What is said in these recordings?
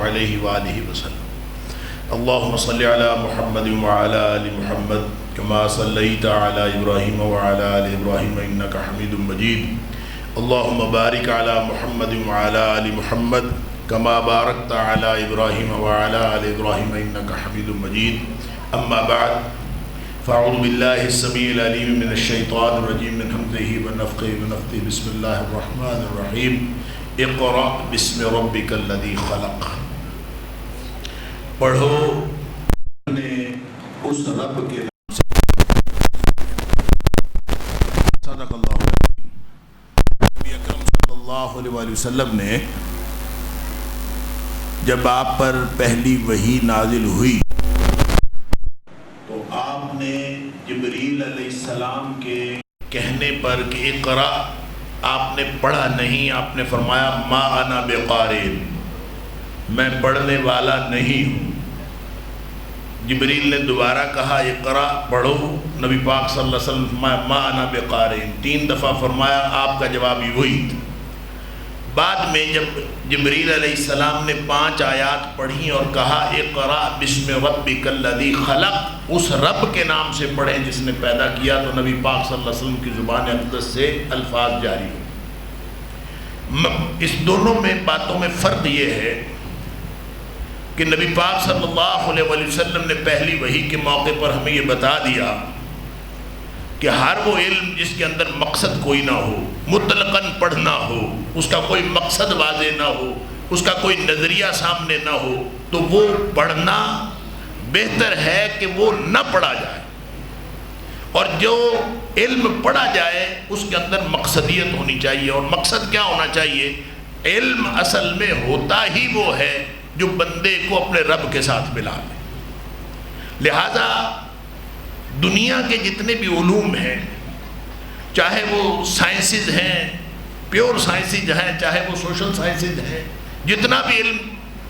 علیہ وآلہ وسلم۔ اللہم صلی علی محمد وعلی آل محمد کما صلیت علی ابراہیم وعلی آل ابراہیم انک حمید مجید۔ اللہم بارک علی محمد وعلی آل محمد کما بارکت علی ابراہیم وعلی آل ابراہیم انک حمید مجید۔ اما بعد فاعوذ باللہ السمیع العلیم من الشیطان الرجیم من حمزہ ونفخہ ونفثہ بسم اللہ الرحمن الرحیم۔ اقرأ بسم ربک الذی خلق۔ پڑھو نے اس رب کے نام سے۔ صدق اللہ نبی اکرم صلی اللہ علیہ وسلم نے جب آپ پر پہلی وحی نازل ہوئی تو آپ نے جبریل علیہ السلام کے کہنے پر کہ اقرأ، آپ نے پڑھا نہیں، آپ نے فرمایا ما انا بقارئ، میں پڑھنے والا نہیں ہوں۔ جبریل نے دوبارہ کہا اقرأ، پڑھو، نبی پاک صلی اللہ علیہ وسلم فرمایا ما انا بقارئ، 3 دفعہ فرمایا، آپ کا جواب ہی وہی تھا۔ بعد میں جب جبریل علیہ السلام نے 5 آیات پڑھی اور کہا اقرأ بسم ربک الذی خلق، اس رب کے نام سے پڑھیں جس نے پیدا کیا، تو نبی پاک صلی اللہ علیہ وسلم کی زبان اقدس سے الفاظ جاری ہو۔ اس دونوں میں باتوں میں فرق یہ ہے کہ نبی پاک صلی اللہ علیہ وسلم نے پہلی وحی کے موقع پر ہمیں یہ بتا دیا کہ ہر وہ علم جس کے اندر مقصد کوئی نہ ہو، مطلقاً پڑھنا ہو، اس کا کوئی مقصد واضح نہ ہو، اس کا کوئی نظریہ سامنے نہ ہو، تو وہ پڑھنا بہتر ہے کہ وہ نہ پڑھا جائے، اور جو علم پڑھا جائے اس کے اندر مقصدیت ہونی چاہیے۔ اور مقصد کیا ہونا چاہیے؟ علم اصل میں ہوتا ہی وہ ہے جو بندے کو اپنے رب کے ساتھ ملا لے۔ لہذا دنیا کے جتنے بھی علوم ہیں، چاہے وہ سائنسز ہیں، پیور سائنسز ہیں، چاہے وہ سوشل سائنسز ہیں، جتنا بھی علم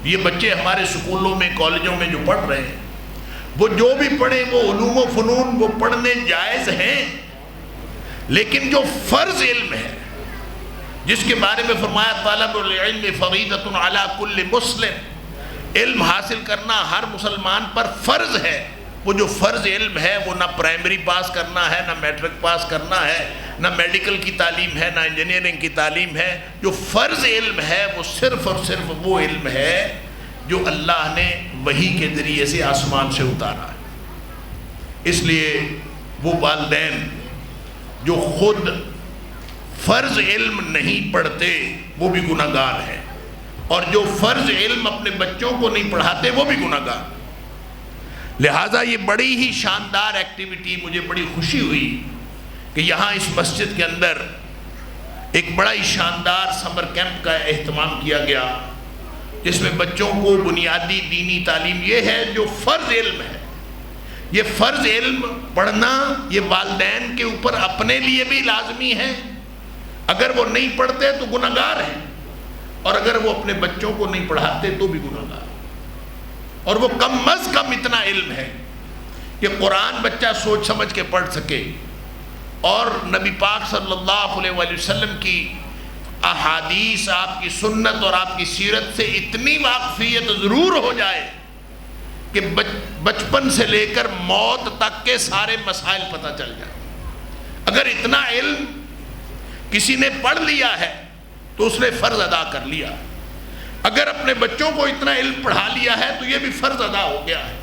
یہ بچے ہمارے سکولوں میں کالجوں میں جو پڑھ رہے ہیں، وہ جو بھی پڑھیں وہ علوم و فنون وہ پڑھنے جائز ہیں، لیکن جو فرض علم ہے جس کے بارے میں فرمایا طالب العلم فریضۃ علی کل مسلم، علم حاصل کرنا ہر مسلمان پر فرض ہے، وہ جو فرض علم ہے وہ نہ پرائمری پاس کرنا ہے، نہ میٹرک پاس کرنا ہے، نہ میڈیکل کی تعلیم ہے، نہ انجینئرنگ کی تعلیم ہے۔ جو فرض علم ہے وہ صرف اور صرف وہ علم ہے جو اللہ نے وحی کے ذریعے سے آسمان سے اتارا ہے۔ اس لیے وہ والدین جو خود فرض علم نہیں پڑھتے وہ بھی گناہ گار ہیں، اور جو فرض علم اپنے بچوں کو نہیں پڑھاتے وہ بھی گناہ گار۔ لہٰذا یہ بڑی ہی شاندار ایکٹیویٹی، مجھے بڑی خوشی ہوئی کہ یہاں اس مسجد کے اندر ایک بڑا ہی شاندار سمر کیمپ کا اہتمام کیا گیا، جس میں بچوں کو بنیادی دینی تعلیم، یہ ہے جو فرض علم ہے، یہ فرض علم پڑھنا یہ والدین کے اوپر اپنے لیے بھی لازمی ہے، اگر وہ نہیں پڑھتے تو گناہ گار ہیں، اور اگر وہ اپنے بچوں کو نہیں پڑھاتے تو بھی گناہ گار، اور وہ کم از کم اتنا علم ہے کہ قرآن بچہ سوچ سمجھ کے پڑھ سکے، اور نبی پاک صلی اللہ علیہ وسلم کی احادیث، آپ کی سنت اور آپ کی سیرت سے اتنی واقفیت ضرور ہو جائے کہ بچپن سے لے کر موت تک کے سارے مسائل پتہ چل جائے۔ اگر اتنا علم کسی نے پڑھ لیا ہے تو اس نے فرض ادا کر لیا، اگر اپنے بچوں کو اتنا علم پڑھا لیا ہے تو یہ بھی فرض ادا ہو گیا ہے۔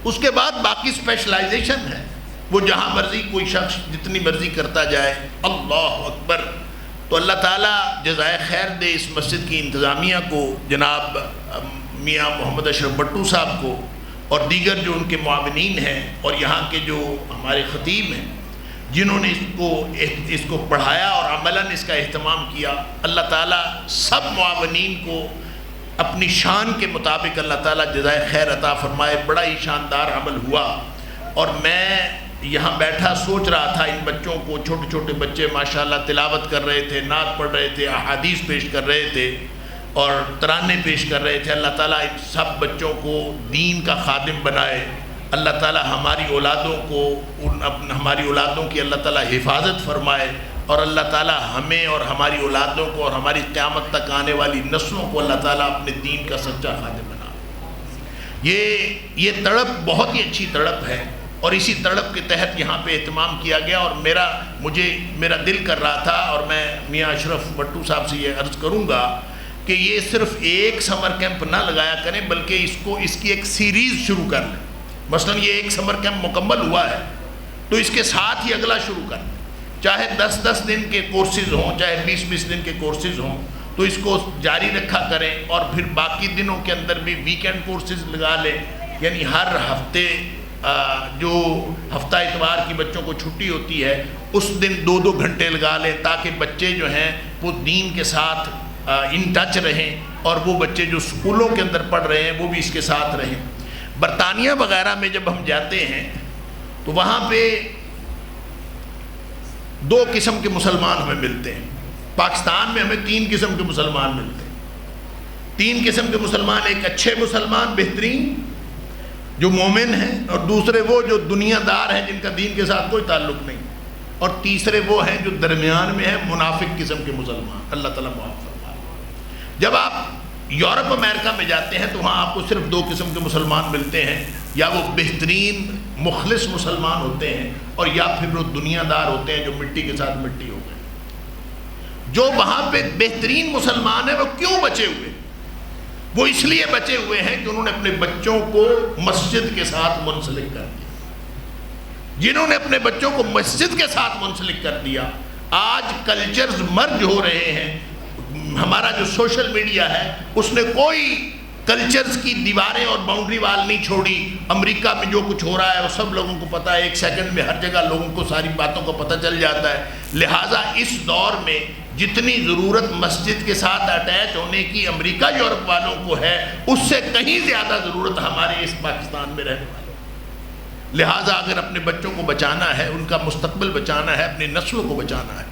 اس کے بعد باقی اسپیشلائزیشن ہے، وہ جہاں مرضی کوئی شخص جتنی مرضی کرتا جائے۔ اللہ اکبر۔ تو اللہ تعالیٰ جزائے خیر دے اس مسجد کی انتظامیہ کو، جناب میاں محمد اشرف بٹو صاحب کو، اور دیگر جو ان کے معاونین ہیں، اور یہاں کے جو ہمارے خطیب ہیں جنہوں نے اس کو پڑھایا اور عملاً اس کا اہتمام کیا۔ اللہ تعالیٰ سب معاونین کو اپنی شان کے مطابق اللہ تعالیٰ جزائے خیر عطا فرمائے۔ بڑا ہی شاندار عمل ہوا، اور میں یہاں بیٹھا سوچ رہا تھا ان بچوں کو، چھوٹے چھوٹے بچے ماشاءاللہ تلاوت کر رہے تھے، نعت پڑھ رہے تھے، احادیث پیش کر رہے تھے اور ترانے پیش کر رہے تھے۔ اللہ تعالیٰ ان سب بچوں کو دین کا خادم بنائے۔ اللہ تعالیٰ ہماری اولادوں کو ہماری اولادوں کی اللہ تعالیٰ حفاظت فرمائے، اور اللہ تعالیٰ ہمیں اور ہماری اولادوں کو اور ہماری قیامت تک آنے والی نسلوں کو اللہ تعالیٰ اپنے دین کا سچا خادم بنا۔ یہ تڑپ بہت ہی اچھی تڑپ ہے، اور اسی تڑپ کے تحت یہاں پہ اہتمام کیا گیا، اور میرا دل کر رہا تھا، اور میں میاں اشرف بٹو صاحب سے یہ عرض کروں گا کہ یہ صرف ایک سمر کیمپ نہ لگایا کریں، بلکہ اس کی ایک سیریز شروع کر لیں۔ مثلا یہ ایک سمر کیمپ مکمل ہوا ہے تو اس کے ساتھ ہی اگلا شروع کر لیں، چاہے 10 دن کے کورسز ہوں، چاہے 20 دن کے کورسز ہوں، تو اس کو جاری رکھا کریں، اور پھر باقی دنوں کے اندر بھی ویکینڈ کورسز لگا لیں، یعنی ہر ہفتے جو ہفتہ اتوار کی بچوں کو چھٹی ہوتی ہے اس دن 2 گھنٹے لگا لیں، تاکہ بچے جو ہیں وہ دین کے ساتھ ان ٹچ رہیں، اور وہ بچے جو اسکولوں کے اندر پڑھ رہے ہیں وہ بھی اس کے ساتھ رہیں۔ برطانیہ وغیرہ میں جب ہم جاتے ہیں تو وہاں پہ 2 قسم کے مسلمان ہمیں ملتے ہیں۔ پاکستان میں ہمیں 3 قسم کے مسلمان ملتے ہیں۔ 3 قسم کے مسلمان، ایک اچھے مسلمان بہترین جو مومن ہیں، اور دوسرے وہ جو دنیا دار ہیں جن کا دین کے ساتھ کوئی تعلق نہیں، اور تیسرے وہ ہیں جو درمیان میں ہیں، منافق قسم کے مسلمان۔ اللہ تعالیٰ معاف فرمائے۔ جب آپ یورپ امریکہ میں جاتے ہیں تو وہاں آپ کو صرف 2 قسم کے مسلمان ملتے ہیں، یا وہ بہترین مخلص مسلمان ہوتے ہیں، اور یا پھر وہ دنیا دار ہوتے ہیں جو مٹی کے ساتھ مٹی ہو گئے۔ جو وہاں پہ بہترین مسلمان ہیں وہ کیوں بچے ہوئے؟ وہ اس لیے بچے ہوئے ہیں کہ انہوں نے اپنے بچوں کو مسجد کے ساتھ منسلک کر دیا۔ جنہوں نے اپنے بچوں کو مسجد کے ساتھ منسلک کر دیا، آج کلچرز مرج ہو رہے ہیں۔ ہمارا جو سوشل میڈیا ہے اس نے کوئی کلچرز کی دیواریں اور باؤنڈری وال نہیں چھوڑی۔ امریکہ میں جو کچھ ہو رہا ہے وہ سب لوگوں کو پتہ ہے، 1 سیکنڈ میں ہر جگہ لوگوں کو ساری باتوں کا پتہ چل جاتا ہے۔ لہٰذا اس دور میں جتنی ضرورت مسجد کے ساتھ اٹیچ ہونے کی امریکہ یورپ والوں کو ہے، اس سے کہیں زیادہ ضرورت ہمارے اس پاکستان میں رہنے والوں کو۔ لہٰذا اگر اپنے بچوں کو بچانا ہے، ان کا مستقبل بچانا ہے، اپنی نسلوں کو بچانا ہے،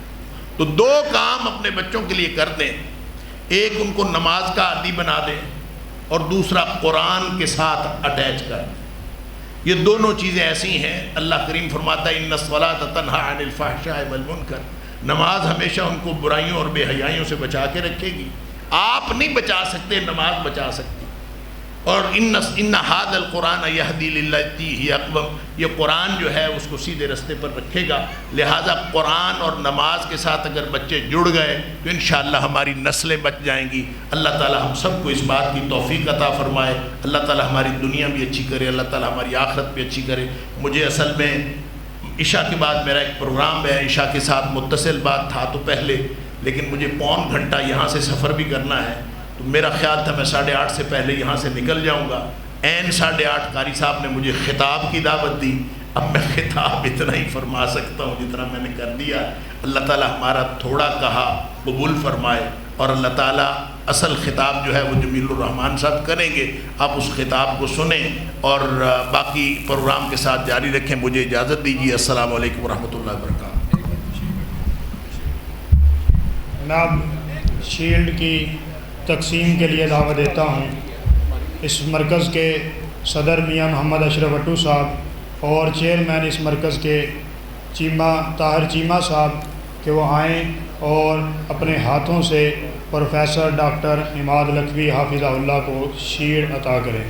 تو 2 کام اپنے بچوں کے لیے کر دیں۔ ایک ان کو نماز کا عادی بنا دیں، اور دوسرا قرآن کے ساتھ اٹیچ کر دیں۔ یہ دونوں چیزیں ایسی ہیں، اللہ کریم فرماتا ہے ان الصلاۃ تنہی عن الفحشاء والمنکر، نماز ہمیشہ ان کو برائیوں اور بے حیائیوں سے بچا کے رکھے گی۔ آپ نہیں بچا سکتے، نماز بچا سکتی۔ اور ان ھذا القرآن یہدی للتی ہی اقوم، یہ قرآن جو ہے اس کو سیدھے رستے پر رکھے گا۔ لہٰذا قرآن اور نماز کے ساتھ اگر بچے جڑ گئے تو انشاءاللہ ہماری نسلیں بچ جائیں گی۔ اللہ تعالی ہم سب کو اس بات کی توفیق عطا فرمائے۔ اللہ تعالی ہماری دنیا بھی اچھی کرے، اللہ تعالی ہماری آخرت بھی اچھی کرے۔ مجھے اصل میں عشاء کے بعد میرا ایک پروگرام ہے، عشاء کے ساتھ متصل بات تھا تو پہلے، لیکن مجھے 1.25 گھنٹہ یہاں سے سفر بھی کرنا ہے، تو میرا خیال تھا میں 8:30 سے پہلے یہاں سے نکل جاؤں گا۔ عین 8:30 قاری صاحب نے مجھے خطاب کی دعوت دی۔ اب میں خطاب اتنا ہی فرما سکتا ہوں جتنا میں نے کر دیا۔ اللہ تعالیٰ ہمارا تھوڑا کہا قبول فرمائے، اور اللہ تعالیٰ اصل خطاب جو ہے وہ جمیل الرحمان صاحب کریں گے۔ آپ اس خطاب کو سنیں اور باقی پروگرام کے ساتھ جاری رکھیں۔ مجھے اجازت دیجیے۔ السلام علیکم ورحمۃ اللہ وبرکاتہ۔ جناب، شیلڈ کی تقسیم کے لیے دعوت دیتا ہوں اس مرکز کے صدر میاں محمد اشرف بٹو صاحب اور چیئرمین اس مرکز کے طاہر چیمہ صاحب کہ وہ آئیں اور اپنے ہاتھوں سے پروفیسر ڈاکٹر عماد لکھوی حافظہ اللہ کو شیلڈ عطا کریں۔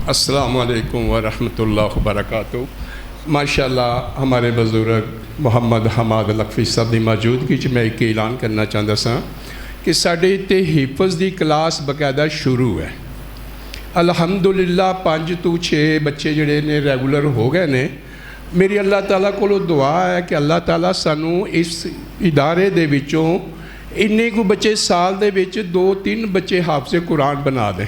السلام علیکم ورحمۃ اللہ وبرکاتہ۔ ماشاءاللہ ہمارے بزرگ محمد حماد لکھوی صاحب کی موجودگی میں ایک اعلان کرنا چاہتا سا کہ ساڈے تے حفظ دی کلاس باقاعدہ شروع ہے۔ الحمدللہ 5 ਤੋਂ 6 بچے جڑے نے ریگولر ہو گئے نے۔ میری اللہ تعالیٰ کو دعا ہے کہ اللہ تعالیٰ سانو اس ادارے دے وچوں اننے کو بچے سال دے وچ 2-3 بچے حافظ قرآن بنا دے۔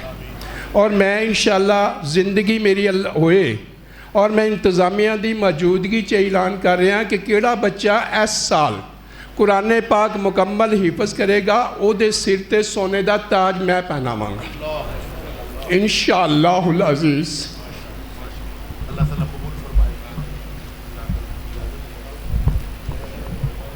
اور میں انشاءاللہ زندگی میری ہوئے اور میں انتظامیہ دی موجودگی چ اعلان کر رہا کہ کیڑا بچہ اس سال قرآن پاک مکمل حفظ کرے گا او دے سر تے سونے دا تاج میں پہناواں گا انشاءاللہ العزیز.